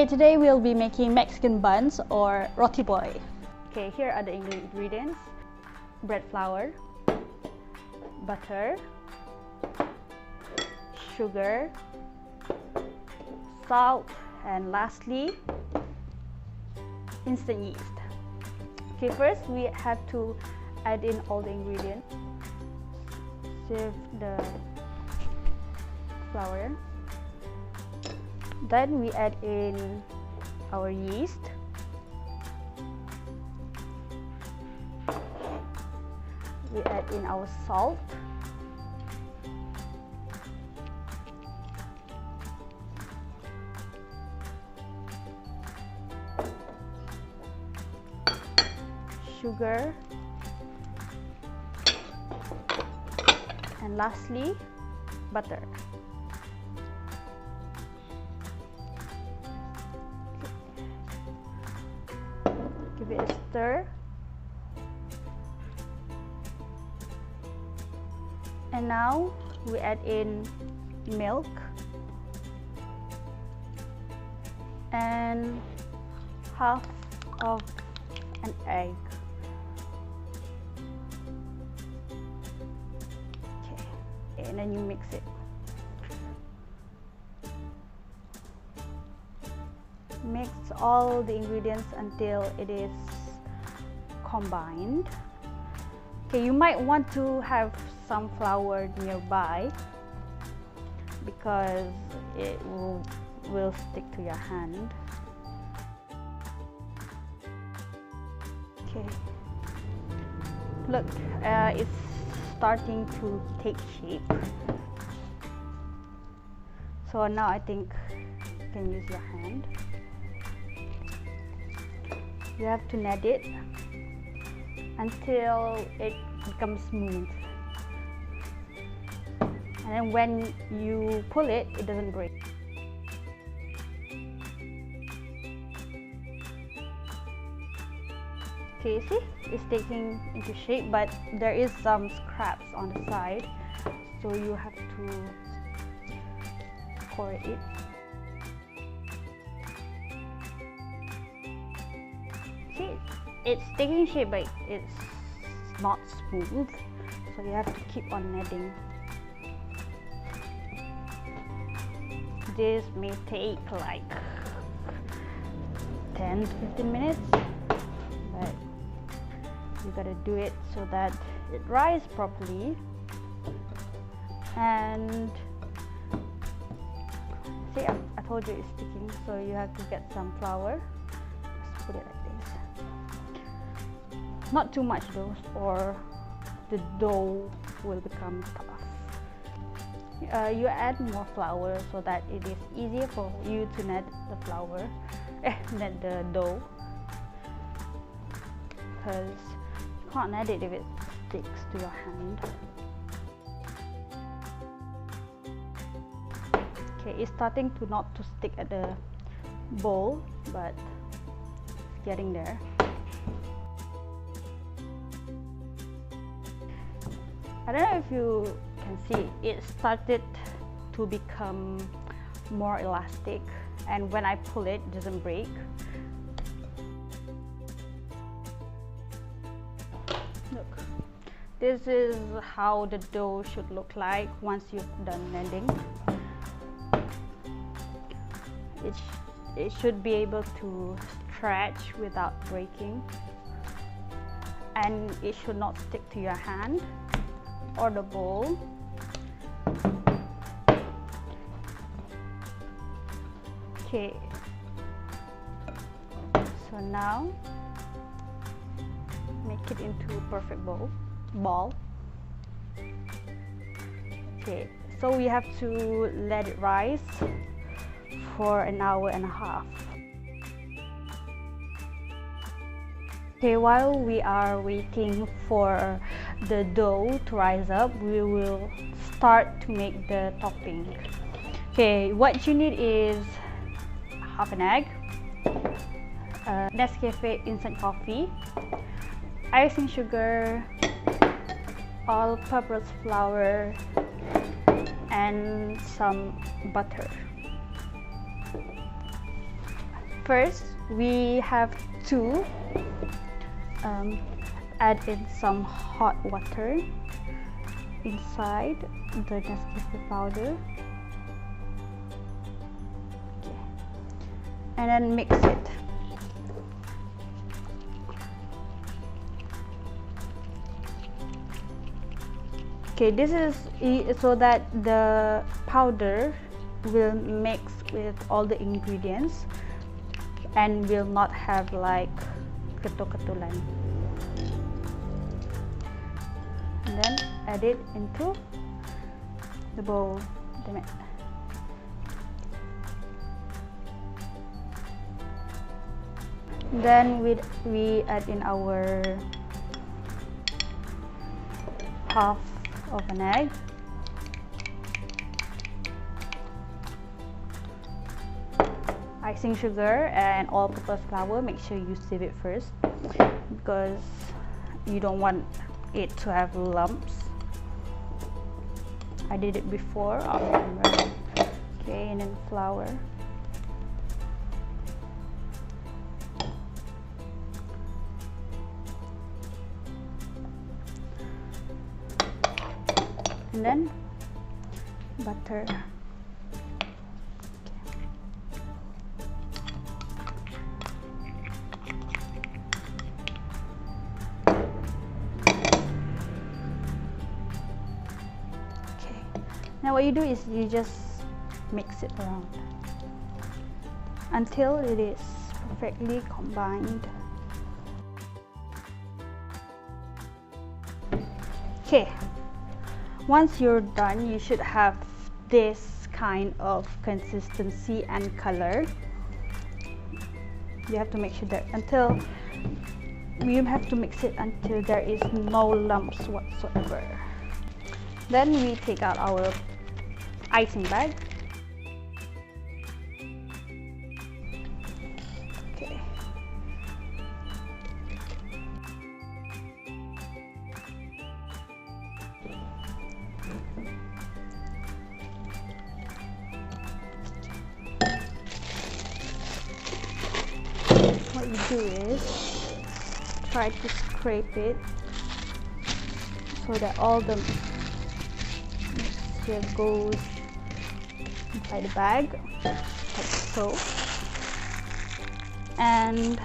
today we'll be making Mexican buns or Roti Boy. Okay, here are the ingredients: bread flour, butter, sugar, salt, and lastly, instant yeast. Okay, first we have to add in all the ingredients. Sieve the flour. Then we add in our yeast. We add in our salt. Sugar. And lastly, butter. Give it a stir. And now we add in milk and half of an egg. Okay, and then you mix it. Mix all the ingredients until it is combined. Okay, you might want to have some flour nearby because it will stick to your hand. Okay, look, it's starting to take shape. So now I think you can use your hand. You have to knead it until it becomes smooth, and then when you pull it, it doesn't break. Okay, see, it's taking into shape, but there is some scraps on the side, so you have to pour it. See, it's taking shape, but it's not smooth, so you have to keep on kneading. This may take like 10 to 15 minutes, but you gotta do it so that it rises properly. And see, I told you it's sticking, so you have to get some flour. Just put it like this. Not too much though, or the dough will become tough. You add more flour so that it is easier for you to knead knead the dough, because you can't knead it if it sticks to your hand. Okay, it's starting to not to stick at the bowl, but it's getting there. I don't know if you can see, it started to become more elastic, and when I pull it, it doesn't break. Look, this is how the dough should look like once you've done kneading. It should be able to stretch without breaking, and it should not stick to your hand or the bowl. Okay, so now make it into a perfect ball. Okay, so we have to let it rise for an hour and a half. Okay, while we are waiting for the dough to rise up, we will start to make the topping. Okay, what you need is half an egg, Nescafe instant coffee, icing sugar, all-purpose flour, and some butter. First, we have to add in some hot water inside the Nescafe powder. Okay. And then mix it. Okay, this is so that the powder will mix with all the ingredients and will not have like ketul-ketulan. And then add it into the bowl. Damn it. Then we add in our half of an egg, icing sugar, and all-purpose flour. Make sure you sieve it first because you don't want it to have lumps. I did it before off camera. Okay, and then flour. And then butter. Okay. Now what you do is you just mix it around until it is perfectly combined. Okay. Once you're done, you should have this kind of consistency and color. You have to make sure that you have to mix it until there is no lumps whatsoever. Then we take out our icing bag. Okay. What you do is try to scrape it so that all the mixture goes inside the bag, like so, and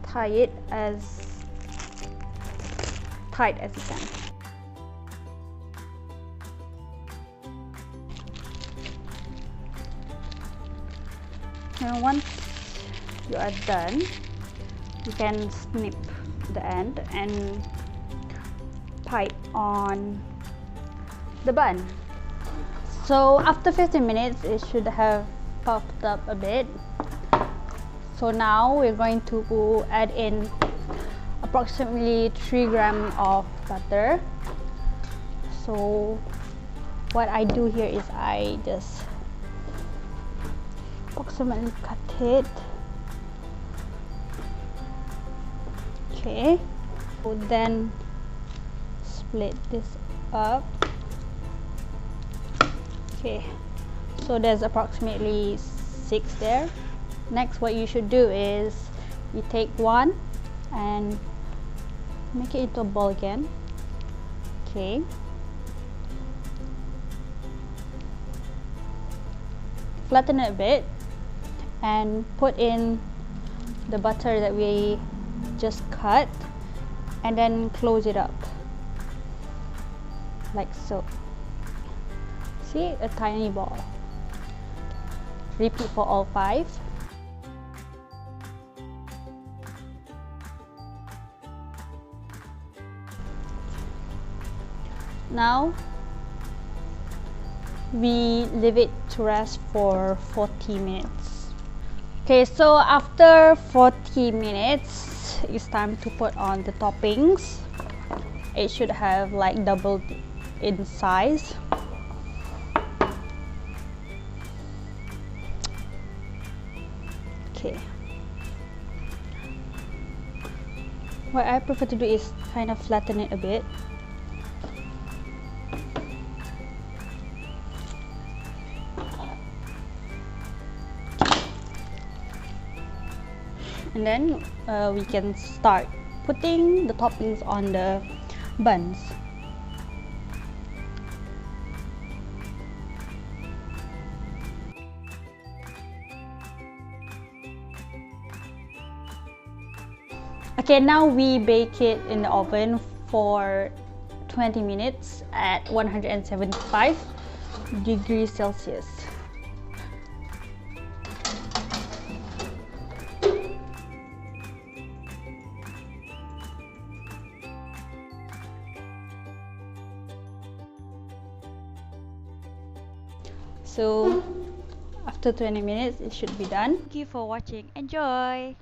tie it as tight as you can. And once you are done, you can snip the end and pipe on the bun. So after 15 minutes, it should have puffed up a bit. So now we're going to add in approximately 3 grams of butter. So what I do here is I just approximately cut it. Okay, so then split this up. Okay, so there's approximately 6 there. Next, what you should do is you take one and make it into a ball again. Okay, flatten it a bit and put in the butter that we just cut, and then close it up like so. See, a tiny ball. Repeat for all 5. Now we leave it to rest for 40 minutes. Okay, so after 40 minutes, it's time to put on the toppings. It should have like doubled in size. Okay. What I prefer to do is kind of flatten it a bit. and then we can start putting the toppings on the buns. Okay, now we bake it in the oven for 20 minutes at 175 degrees Celsius. So after 20 minutes it should be done. Thank you for watching. Enjoy!